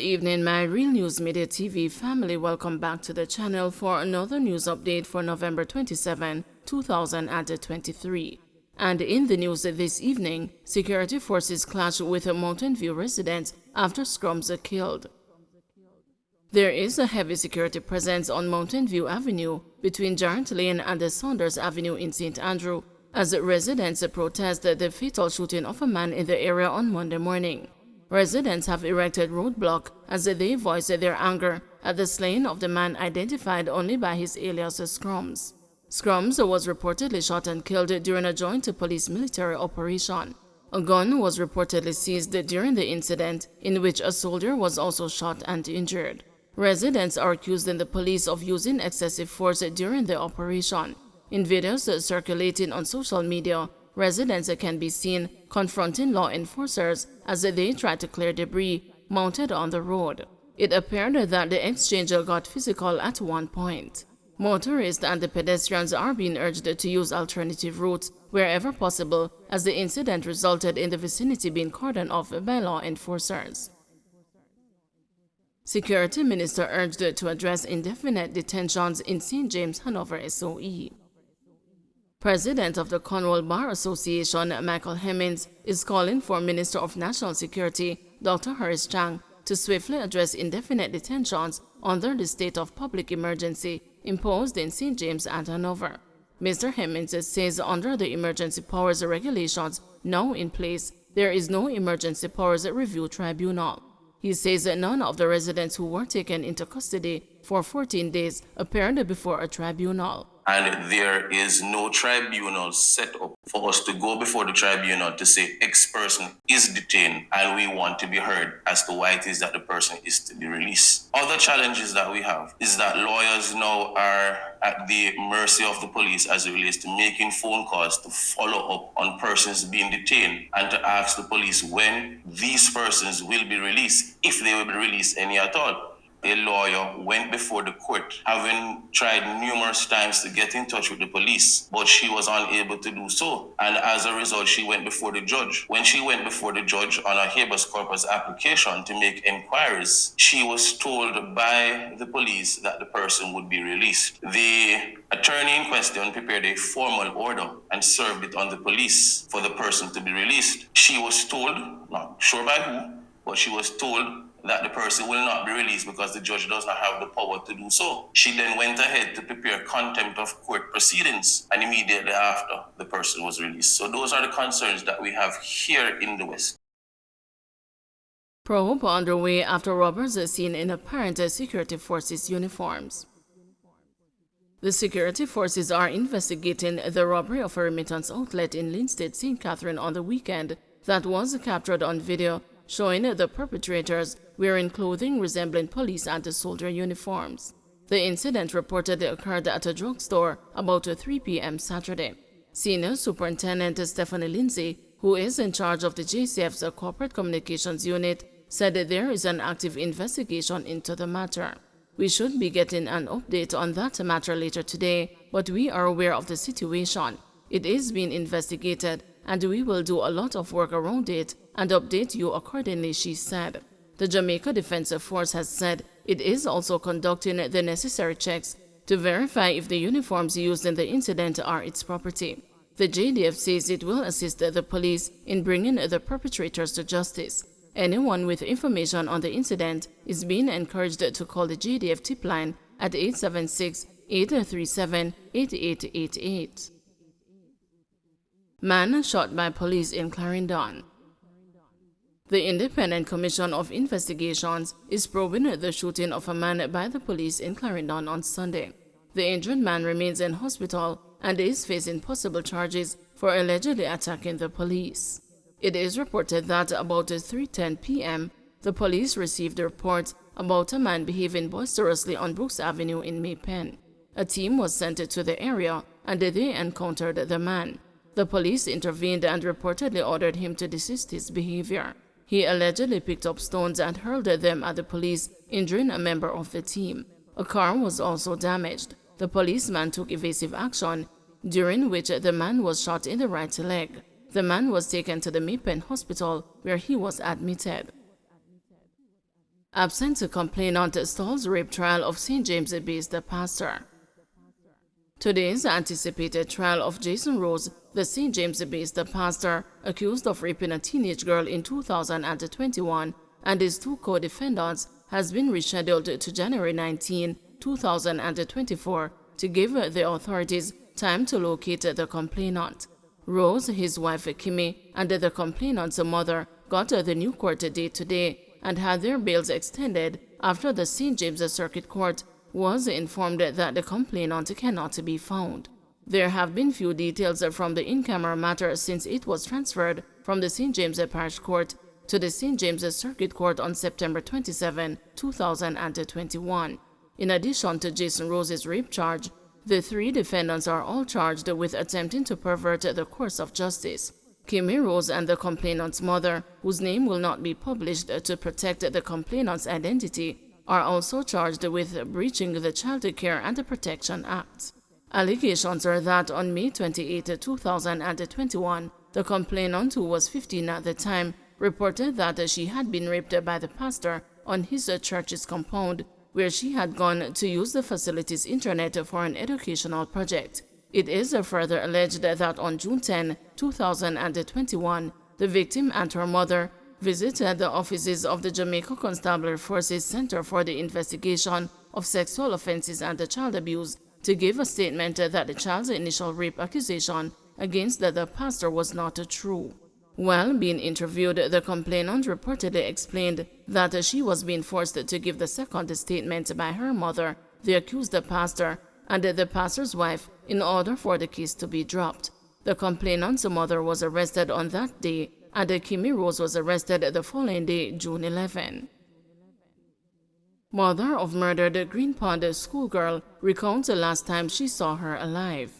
Good evening, my Real News Media TV family. Welcome back to the channel for another news update for November 27, 2023. And in the news this evening, security forces clash with Mountain View residents after scrums are killed. There is a heavy security presence on Mountain View Avenue between Giant Lane and the Saunders Avenue in St. Andrew as residents protest the fatal shooting of a man in the area on Monday morning. Residents have erected roadblock as they voice their anger at the slaying of the man identified only by his alias Scrums. Scrums was reportedly shot and killed during a joint police-military operation. A gun was reportedly seized during the incident, in which a soldier was also shot and injured. Residents are accusing the police of using excessive force during the operation. In videos circulating on social media, residents can be seen confronting law enforcers as they try to clear debris mounted on the road. It appeared that the exchange got physical at one point. Motorists and the pedestrians are being urged to use alternative routes wherever possible, as the incident resulted in the vicinity being cordoned off by law enforcers. Security Minister urged to address indefinite detentions in St. James Hanover SOE. President of the Cornwall Bar Association, Michael Hemmings, is calling for Minister of National Security, Dr. Horace Chang, to swiftly address indefinite detentions under the state of public emergency imposed in St. James and Hanover. Mr. Hemmings says under the emergency powers regulations now in place, there is no emergency powers review tribunal. He says that none of the residents who were taken into custody for 14 days appeared before a tribunal. And there is no tribunal set up for us to go before the tribunal to say X person is detained and we want to be heard as to why it is that the person is to be released. Other challenges that we have is that lawyers now are at the mercy of the police as it relates to making phone calls to follow up on persons being detained and to ask the police when these persons will be released, if they will be released any at all. A lawyer went before the court, having tried numerous times to get in touch with the police, but she was unable to do so. And as a result, she went before the judge. When she went before the judge on a habeas corpus application to make inquiries, she was told by the police that the person would be released. The attorney in question prepared a formal order and served it on the police for the person to be released. She was told, not sure by who, but she was told that the person will not be released because the judge does not have the power to do so. She then went ahead to prepare contempt of court proceedings, and immediately after, the person was released. So those are the concerns that we have here in the West. Probe underway after robbers are seen in apparent security forces uniforms. The security forces are investigating the robbery of a remittance outlet in Linstead, St. Catherine on the weekend that was captured on video, showing the perpetrators wearing clothing resembling police and soldier uniforms. The incident reportedly occurred at a drugstore about 3 p.m. Saturday. Senior Superintendent Stephanie Lindsay, who is in charge of the JCF's Corporate Communications Unit, said that there is an active investigation into the matter. We should be getting an update on that matter later today, but we are aware of the situation. It is being investigated, and we will do a lot of work around it and update you accordingly, she said. The Jamaica Defense Force has said it is also conducting the necessary checks to verify if the uniforms used in the incident are its property. The JDF says it will assist the police in bringing the perpetrators to justice. Anyone with information on the incident is being encouraged to call the JDF tip line at 876-837-8888. Man shot by police in Clarendon. The Independent Commission of Investigations is probing the shooting of a man by the police in Clarendon on Sunday. The injured man remains in hospital and is facing possible charges for allegedly attacking the police. It is reported that about 3:10 p.m., the police received reports about a man behaving boisterously on Brooks Avenue in Maypen. A team was sent to the area and they encountered the man. The police intervened and reportedly ordered him to desist his behavior. He allegedly picked up stones and hurled them at the police, injuring a member of the team. A car was also damaged. The policeman took evasive action, during which the man was shot in the right leg. The man was taken to the Maypen Hospital, where he was admitted. Absent complainant stalls rape trial of St. James-based pastor. Today's anticipated trial of Jason Rose, the St. James-based pastor accused of raping a teenage girl in 2021, and his two co-defendants, has been rescheduled to January 19, 2024 to give the authorities time to locate the complainant. Rose, his wife Kimmy, and the complainant's mother got the new court date today and had their bails extended after the St. James Circuit Court was informed that the complainant cannot be found. There have been few details from the in-camera matter since it was transferred from the St. James Parish Court to the St. James Circuit Court on September 27, 2021. In addition to Jason Rose's rape charge, the three defendants are all charged with attempting to pervert the course of justice. Kimmy Rose and the complainant's mother, whose name will not be published to protect the complainant's identity, are also charged with breaching the Child Care and Protection Act. Allegations are that on May 28, 2021, the complainant, who was 15 at the time, reported that she had been raped by the pastor on his church's compound, where she had gone to use the facility's internet for an educational project. It is further alleged that on June 10, 2021, the victim and her mother visited the offices of the Jamaica Constabulary Forces Center for the Investigation of Sexual Offenses and Child Abuse to give a statement that the child's initial rape accusation against the pastor was not true. While being interviewed, the complainant reportedly explained that she was being forced to give the second statement by her mother, the accused pastor, and the pastor's wife in order for the case to be dropped. The complainant's mother was arrested on that day, and Kimmy Rose was arrested the following day, June 11. Mother of murdered Green Pond schoolgirl recounts the last time she saw her alive.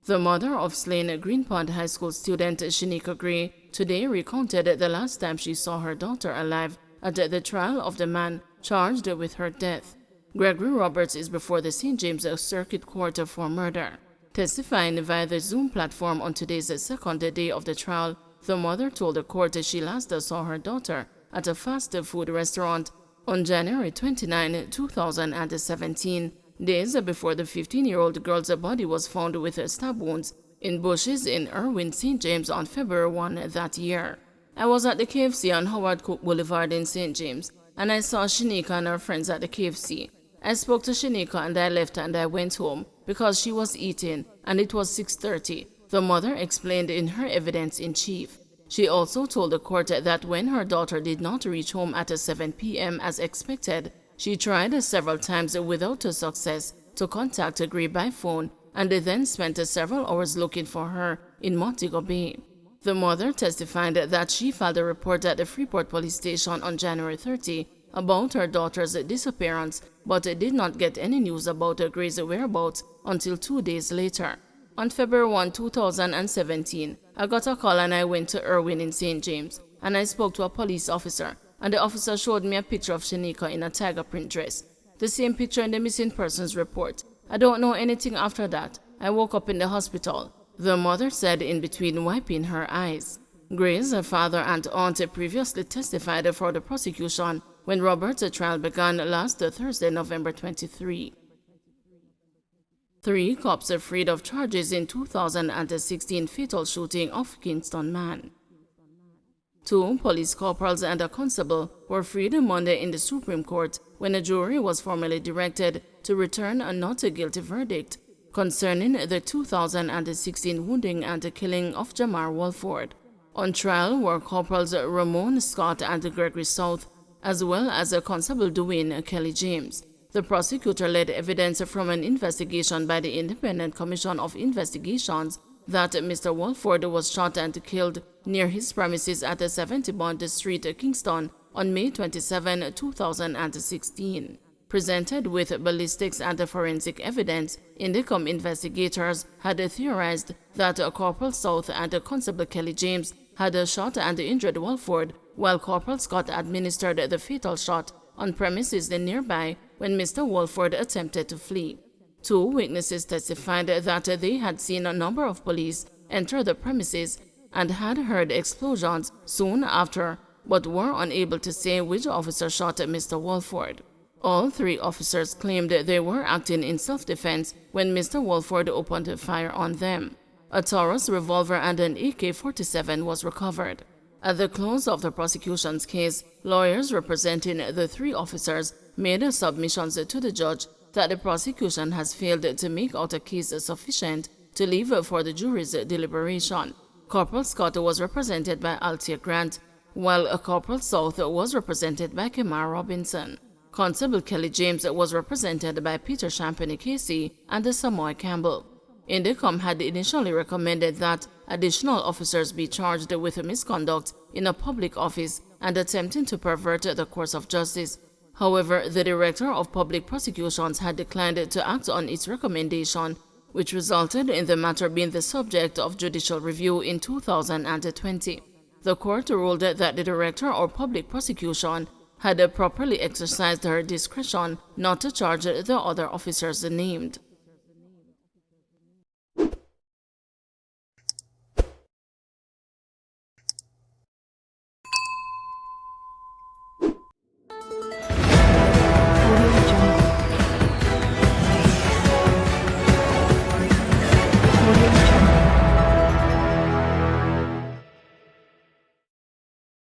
The mother of slain Green Pond High School student Shanika Gray today recounted the last time she saw her daughter alive at the trial of the man charged with her death. Gregory Roberts is before the St. James Circuit Court for murder. Testifying via the Zoom platform on today's second day of the trial, the mother told the court she last saw her daughter at a fast food restaurant on January 29, 2017, days before the 15-year-old girl's body was found with stab wounds in bushes in Irwin, St. James on February 1 that year. I was at the KFC on Howard Cook Boulevard in St. James, and I saw Shanika and her friends at the KFC. I spoke to Shanika and I left and I went home because she was eating and it was 6:30, the mother explained in her evidence in chief. She also told the court that when her daughter did not reach home at 7 p.m. as expected, she tried several times without success to contact Gray by phone and then spent several hours looking for her in Montego Bay. The mother testified that she filed a report at the Freeport police station on January 30 about her daughter's disappearance, but did not get any news about Gray's whereabouts until 2 days later. On February 1, 2017, I got a call and I went to Irwin in St. James, and I spoke to a police officer, and the officer showed me a picture of Shanika in a tiger print dress, the same picture in the missing persons report. I don't know anything after that. I woke up in the hospital, the mother said in between wiping her eyes. Gray's father and aunt previously testified for the prosecution when Robert's trial began last Thursday, November 23. 3 cops are freed of charges in 2016 fatal shooting of Kingston man. 2 police corporals and a constable were freed Monday in the Supreme Court when a jury was formally directed to return a not guilty verdict concerning the 2016 wounding and killing of Jamar Walford. On trial were corporals Ramon Scott and Gregory South, as well as Constable Dwayne Kelly James. The prosecutor led evidence from an investigation by the Independent Commission of Investigations that Mr. Walford was shot and killed near his premises at 70 Bond Street, Kingston, on May 27, 2016. Presented with ballistics and forensic evidence, Indicom investigators had theorized that Corporal South and Constable Kelly James had shot and injured Walford, while Corporal Scott administered the fatal shot on premises nearby when Mr. Walford attempted to flee. 2 witnesses testified that they had seen a number of police enter the premises and had heard explosions soon after but were unable to say which officer shot at Mr. Walford. All 3 officers claimed they were acting in self-defense when Mr. Walford opened fire on them. A Taurus revolver and an AK-47 was recovered. At the close of the prosecution's case, lawyers representing the 3 officers made submissions to the judge that the prosecution has failed to make out a case sufficient to leave for the jury's deliberation. Corporal Scott was represented by Althea Grant, while Corporal South was represented by Kemar Robinson. Constable Kelly James was represented by Peter Champagne Casey and Samoy Campbell. Indicom had initially recommended that additional officers be charged with misconduct in a public office and attempting to pervert the course of justice. However, the Director of Public Prosecutions had declined to act on its recommendation, which resulted in the matter being the subject of judicial review in 2020. The court ruled that the Director of Public Prosecution had properly exercised her discretion not to charge the other officers named.